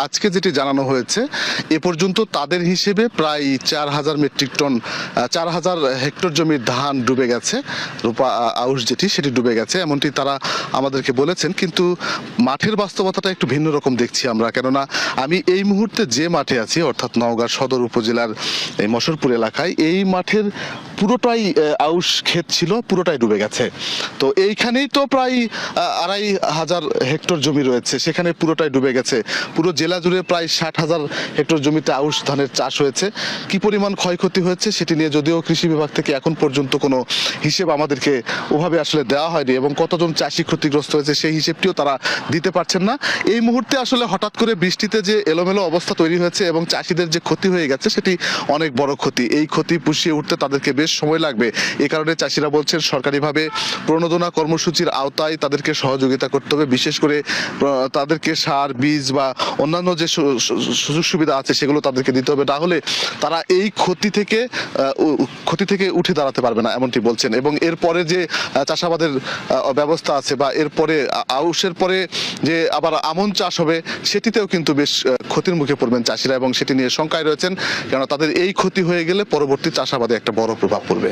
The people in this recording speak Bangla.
আজকে যেটি জানানো হয়েছে এ পর্যন্ত তাদের হিসেবে প্রায় 4,000 মেট্রিক টন 4,000 হেক্টর জমির ধান ডুবে গেছে, রূপা আউশ যেটি সেটি ডুবে গেছে এমনটি তারা আমাদেরকে বলেছেন। কিন্তু মাঠের বাস্তবতাটা একটু ভিন্ন রকম দেখছি আমরা, কেননা আমি এই মুহূর্তে যে মাঠে আছি অর্থাৎ নওগাঁ সদর উপজেলার এই মশরপুর এলাকায়, এই মাঠের পুরোটাই আউশ ক্ষেত ছিল, পুরোটাই ডুবে গেছে। তো এইখানেই তো প্রায় 2,500 হেক্টর জমি রয়েছে, সেখানে পুরোটাই ডুবে গেছে। পুরো জেলা জুড়ে প্রায় 60,000 হেক্টর জমিতে আউশ ধানের চাষ হয়েছে। কি পরিমাণ ক্ষয়ক্ষতি হয়েছে সেটি নিয়ে যদিও কৃষি বিভাগ থেকে এখন পর্যন্ত কোনো হিসেব আমাদেরকে ওভাবে আসলে দেওয়া হয়নি, এবং কতজন চাষি ক্ষতিগ্রস্ত হয়েছে সেই হিসেবটিও তারা দিতে পারছেন না। এই মুহূর্তে আসলে হঠাৎ করে বৃষ্টিতে যে এলোমেলো অবস্থা তৈরি হয়েছে এবং চাষিদের যে ক্ষতি হয়ে গেছে সেটি অনেক বড় ক্ষতি। এই ক্ষতি পুষিয়ে উঠতে তাদেরকে বেশ সময় লাগবে। এ কারণে চাষিরা বলছেন সরকারিভাবে প্রণোদনা কর্মসূচির আওতায় তাদেরকে সহযোগিতা করতে হবে, বিশেষ করে তাদেরকে সার, বীজ বা অন্যান্য যে সুযোগ সুবিধা আছে সেগুলো তাদেরকে দিতে হবে, না হলে তারা এই ক্ষতি থেকে উঠে দাঁড়াতে পারবে না এমনটি বলছেন। এবং এরপরে যে চাষাবাদের ব্যবস্থা আছে বা এরপরে আউশের পরে যে আবার আমন চাষ হবে সেটিতেও কিন্তু বেশ ক্ষতির মুখে পড়বেন চাষিরা, এবং সেটি নিয়ে শঙ্কায় রয়েছেন, কেননা তাদের এই ক্ষতি হয়ে গেলে পরবর্তী চাষাবাদে একটা বড় প্রভাব পড়বে।